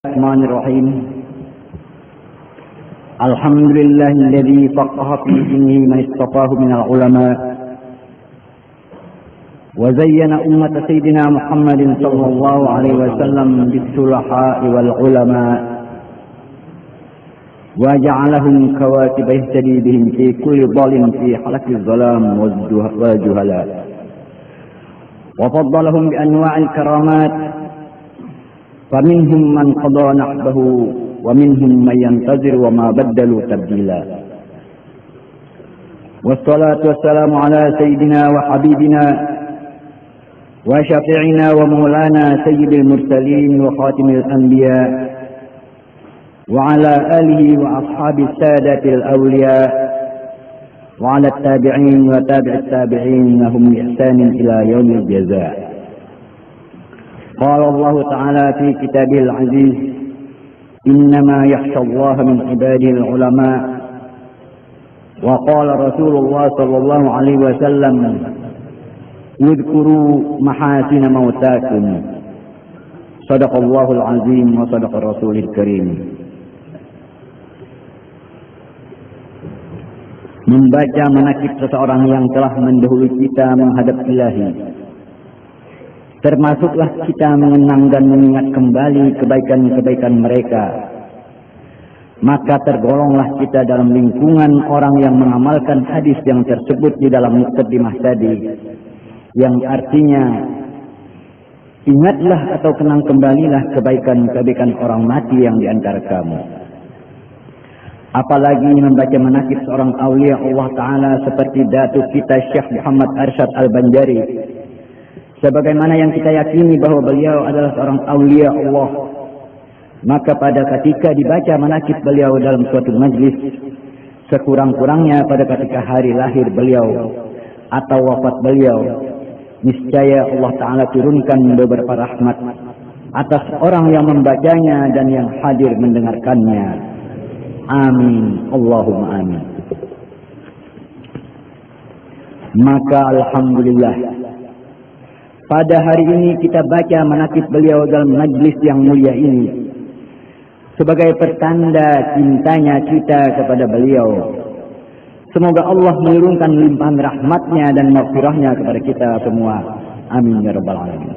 الرحمن الرحيم. الحمد لله الذي فقه في دينه من اصطفاه من العلماء، وزين أمة سيدنا محمد صلى الله عليه وسلم بالصلحاء والعلماء، وجعلهم كواكب يهتدي بهم في كل ضال في حلق الظلام والجهلاء، وفضلهم بأنواع الكرامات، فمنهم من قضى نحبه ومنهم من ينتظر وما بدلوا تبديلا. والصلاة والسلام على سيدنا وحبيبنا وشفيعنا ومولانا سيد المرسلين وخاتم الأنبياء، وعلى آله وأصحاب السادة الأولياء، وعلى التابعين وتابع التابعين لهم بإحسان إلى يوم الجزاء. قال الله تعالى في كتابه العزيز: إنما يخشى الله من عباده العلماء. وقال رسول الله صلى الله عليه وسلم: اذكروا محاسن موتاكم. صدق الله العظيم وصدق الرسول الكريم. Membaca manakib seseorang yang telah mendahului kita menghadap Ilahi, termasuklah kita mengenang dan mengingat kembali kebaikan-kebaikan mereka, maka tergolonglah kita dalam lingkungan orang yang mengamalkan hadis yang tersebut di dalam muqaddimah tadi, yang artinya ingatlah atau kenang kembalilah kebaikan-kebaikan orang mati yang di antara kamu. Apalagi membaca manakib seorang aulia Allah Ta'ala seperti Datuk kita Syekh Muhammad Arsyad Al-Banjari, sebagaimana yang kita yakini bahwa beliau adalah seorang aulia Allah, maka pada ketika dibaca manakib beliau dalam suatu majlis, sekurang-kurangnya pada ketika hari lahir beliau atau wafat beliau, niscaya Allah Ta'ala turunkan beberapa rahmat atas orang yang membacanya dan yang hadir mendengarkannya. Amin, Allahumma amin. Maka alhamdulillah, pada hari ini kita baca manakib beliau dalam majlis yang mulia ini sebagai pertanda cintanya kita kepada beliau. Semoga Allah menurunkan limpahan rahmatnya dan maghfirahnya kepada kita semua. Amin ya rabbal alamin.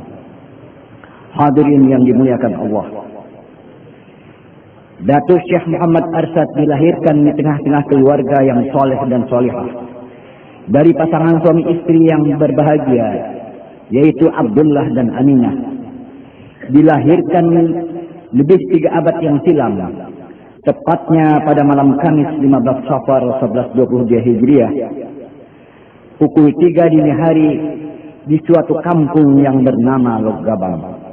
Hadirin yang dimuliakan Allah, Datuk Syekh Muhammad Arsyad dilahirkan di tengah-tengah keluarga yang soleh dan solihah dari pasangan suami istri yang berbahagia, yaitu Abdullah dan Aminah. Dilahirkan lebih 3 abad yang silam, tepatnya pada malam Kamis 15 Safar 1122 Hijriah, pukul 3 dini hari di suatu kampung yang bernama Logabang.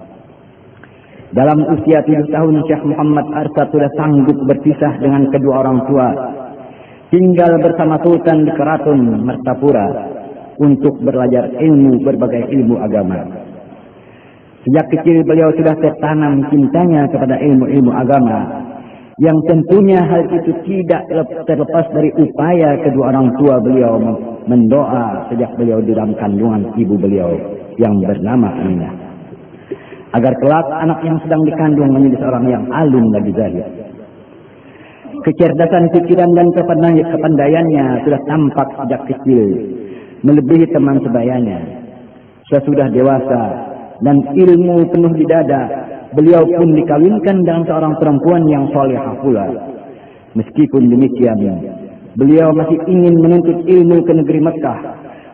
Dalam usia 7 tahun, Syekh Muhammad Arsyad sudah sanggup berpisah dengan kedua orang tua, tinggal bersama Sultan di Keraton Martapura untuk belajar berbagai ilmu agama. Sejak kecil beliau sudah tertanam cintanya kepada ilmu-ilmu agama, yang tentunya hal itu tidak terlepas dari upaya kedua orang tua beliau mendoa sejak beliau di dalam kandungan ibu beliau yang bernama Aminah, agar kelak anak yang sedang dikandung menjadi seorang yang alim lagi zahid. Kecerdasan pikiran dan kepandaiannya sudah tampak sejak kecil, melebihi teman sebayanya. Sesudah dewasa dan ilmu penuh di dada, beliau pun dikawinkan dengan seorang perempuan yang salihah pula. Meskipun demikian, beliau masih ingin menuntut ilmu ke negeri Mekah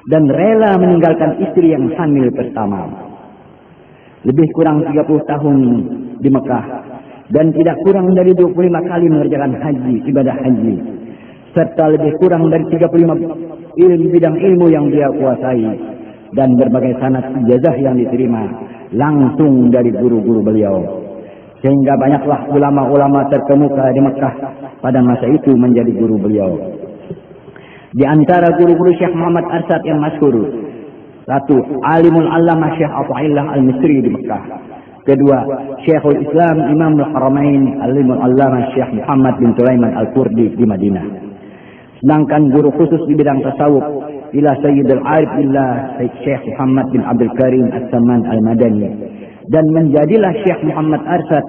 dan rela meninggalkan istri yang hamil pertama. Lebih kurang 30 tahun di Mekah dan tidak kurang dari 25 kali mengerjakan haji, ibadah haji, serta lebih kurang dari 35 bidang ilmu yang dia kuasai dan berbagai sanad ijazah yang diterima langsung dari guru-guru beliau, sehingga banyaklah ulama-ulama terkemuka di Mekah pada masa itu menjadi guru beliau. Di antara guru-guru Syekh Muhammad Arsyad yang masyhur, 1. Alimul Allamah Syekh Athaillah Al-Misri di Mekah. 2. Syekhul Islam Imamul Haramain Alimul Allamah Syekh Muhammad bin Sulaiman Al-Qurdi di Madinah. Sedangkan guru khusus di bidang tasawuf ila Sayyidul Arif billah Syekh Muhammad bin Abdul Karim As-Saman Al-Madani dan menjadilah Syekh Muhammad Arsyad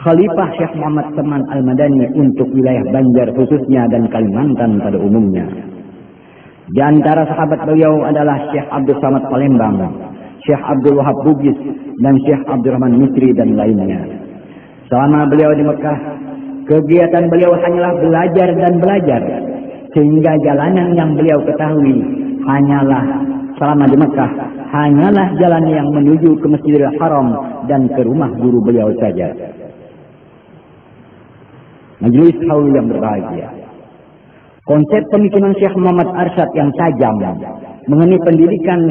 Khalifah Syekh Muhammad Saman Al-Madani untuk wilayah Banjar khususnya dan Kalimantan pada umumnya. Di antara sahabat beliau adalah Syekh Abdul Samad Palembang, Syekh Abdul Wahab Bugis, dan Syekh Abdurrahman Misri dan lainnya. Selama beliau di Mekah, kegiatan beliau hanyalah belajar dan belajar, sehingga jalanan yang beliau ketahui hanyalah selama di Mekah hanyalah jalan yang menuju ke Masjidil Haram dan ke rumah guru beliau saja. Majelis haul yang berbahagia, konsep pemikiran Syekh Muhammad Arsyad yang tajam mengenai pendidikan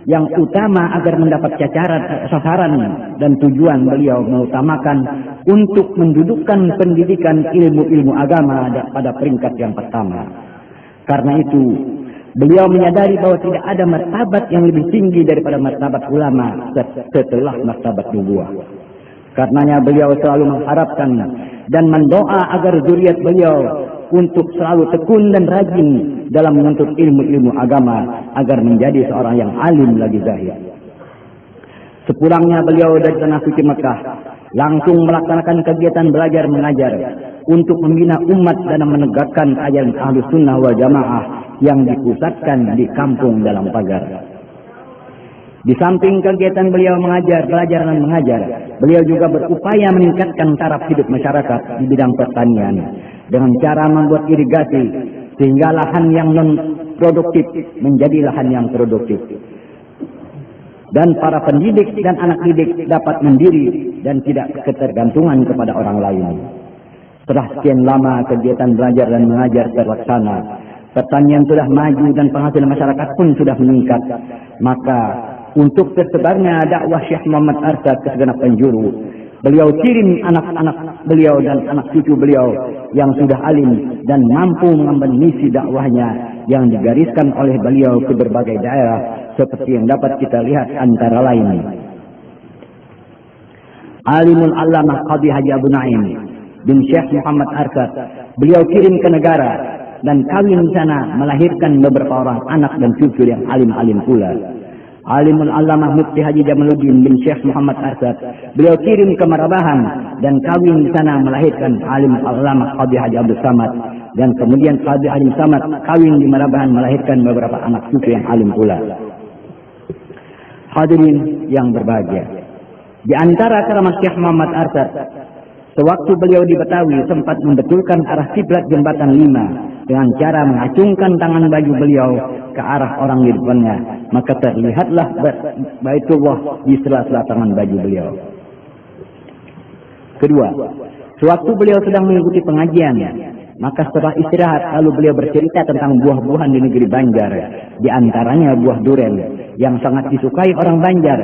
yang utama agar mendapat sasaran dan tujuan beliau mengutamakan untuk mendudukkan pendidikan ilmu-ilmu agama pada peringkat yang pertama. Karena itu, beliau menyadari bahwa tidak ada martabat yang lebih tinggi daripada martabat ulama setelah martabat nubuwah. Karenanya beliau selalu mengharapkan dan mendoa agar zuriat beliau untuk selalu tekun dan rajin dalam menuntut ilmu-ilmu agama agar menjadi seorang yang alim lagi zahid. Sepulangnya beliau dari tanah suci Mekah, langsung melaksanakan kegiatan belajar mengajar untuk membina umat dalam menegakkan ajaran Ahlus Sunnah wal Jamaah yang dipusatkan di kampung dalam pagar. Di samping kegiatan beliau mengajar, belajar dan mengajar, beliau juga berupaya meningkatkan taraf hidup masyarakat di bidang pertanian dengan cara membuat irigasi sehingga lahan yang non-produktif menjadi lahan yang produktif. Dan para pendidik dan anak didik dapat mandiri dan tidak ketergantungan kepada orang lain. Setelah sekian lama kegiatan belajar dan mengajar terlaksana, pertanian sudah maju dan penghasilan masyarakat pun sudah meningkat. Maka untuk tersebarnya dakwah Syekh Muhammad Arsyad ke segenap penjuru, beliau kirim anak-anak beliau dan anak cucu beliau yang sudah alim dan mampu mengemban misi dakwahnya yang digariskan oleh beliau ke berbagai daerah seperti yang dapat kita lihat antara lain. Alimul Allamah Qadhi Haji Abu Naim bin Syekh Muhammad Arsyad beliau kirim ke negara dan kawin di sana melahirkan beberapa orang anak dan cucu yang alim-alim pula. Alimul Allamah Mufti Haji Jamaluddin bin Syekh Muhammad Arsyad beliau kirim ke Marabahan dan kawin di sana melahirkan Alimul Allamah Qadhi Haji Abdul Samad, dan kemudian Qadhi Haji Samad kawin di Marabahan melahirkan beberapa anak cucu yang alim pula. Hadirin yang berbahagia, di antara keramat Syekh Muhammad Arsyad, sewaktu beliau di Betawi sempat membetulkan arah kiblat jembatan 5 dengan cara mengacungkan tangan baju beliau ke arah orang di depannya, maka terlihatlah Baitullah di sela-sela tangan baju beliau. Kedua, sewaktu beliau sedang mengikuti pengajian, maka setelah istirahat lalu beliau bercerita tentang buah-buahan di negeri Banjar, di antaranya buah duren yang sangat disukai orang Banjar.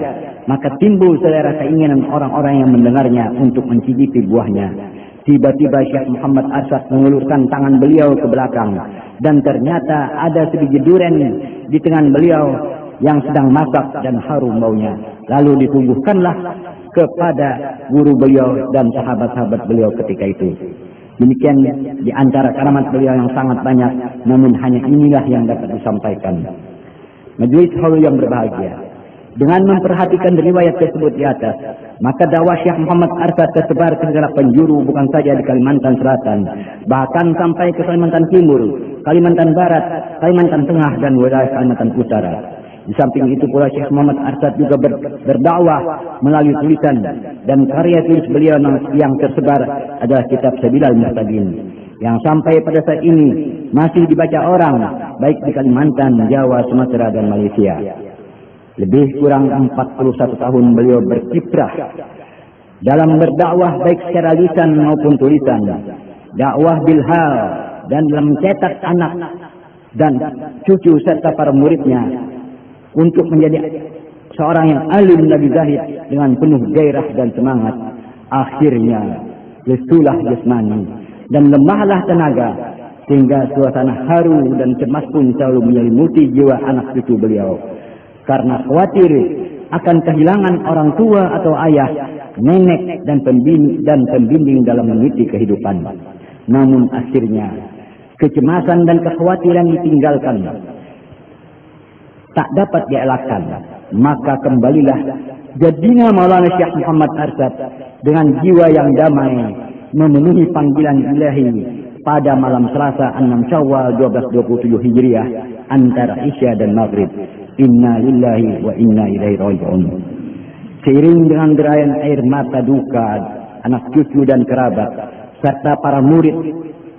Maka timbul selera keinginan orang-orang yang mendengarnya untuk mencicipi buahnya. Tiba-tiba Syekh Muhammad Arsyad mengulurkan tangan beliau ke belakang dan ternyata ada sebiji duren di tangan beliau yang sedang masak dan harum baunya. Lalu ditubuhkanlah kepada guru beliau dan sahabat-sahabat beliau ketika itu. Demikian di antara karamat beliau yang sangat banyak, namun hanya inilah yang dapat disampaikan. Majelis haul yang berbahagia, dengan memperhatikan riwayat tersebut di atas, maka dakwah Syekh Muhammad Arsyad tersebar ke segala penjuru, bukan saja di Kalimantan Selatan, bahkan sampai ke Kalimantan Timur, Kalimantan Barat, Kalimantan Tengah, dan wilayah Kalimantan Utara. Di samping itu pula Syekh Muhammad Arsyad juga berdakwah melalui tulisan dan karya tulis beliau yang tersebar adalah kitab Sabilal Muhtadin, yang sampai pada saat ini masih dibaca orang baik di Kalimantan, Jawa, Sumatera, dan Malaysia. Lebih kurang 41 tahun beliau berkiprah dalam berdakwah baik secara lisan maupun tulisan, dakwah bilhal, dan dalam mencetak anak dan cucu serta para muridnya untuk menjadi seorang yang alim lagi zahid dengan penuh gairah dan semangat. Akhirnya lesulah jasmani dan lemahlah tenaga, sehingga suasana haru dan cemas pun selalu menyelimuti jiwa anak cucu beliau. Karena khawatir akan kehilangan orang tua atau ayah, nenek dan pembimbing dalam meniti kehidupan. Namun akhirnya kecemasan dan kekhawatiran ditinggalkan, tak dapat dielakkan. maka kembalilah jadinya Maulana Syekh Muhammad Arsad dengan jiwa yang damai memenuhi panggilan ilahi pada malam Selasa 6 Syawal 1227 Hijriah antara Isya dan Maghrib. Inna lillahi wa inna ilaihi raji'un. Seiring dengan derayan air mata duka anak cucu dan kerabat serta para murid,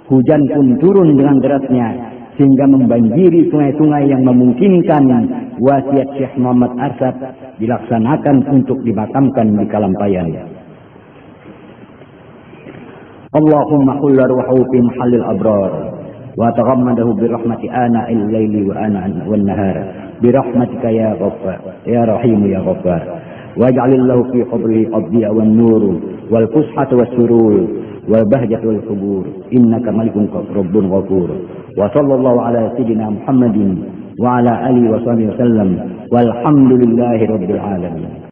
hujan pun turun dengan derasnya sehingga membanjiri sungai-sungai yang memungkinkan wasiat Syekh Muhammad Arsad dilaksanakan untuk dimakamkan di Kalampayan. Allahumma hulla ruhu fi mahallil abrar wa taghammadahu bi rahmati ana al-laili wa ana wan-nahar bi rahmatika ya ghaffar ya rahim ya ghaffar waj'alillahu fi qabrihi qadhiya wan-nur wal fushata was-surur wal bahjatu wal qubur innaka malikun rabbun ghafur wa sallallahu ala sayyidina Muhammadin wa ala alihi wa sahbihi wasallam walhamdulillahi rabbil alamin.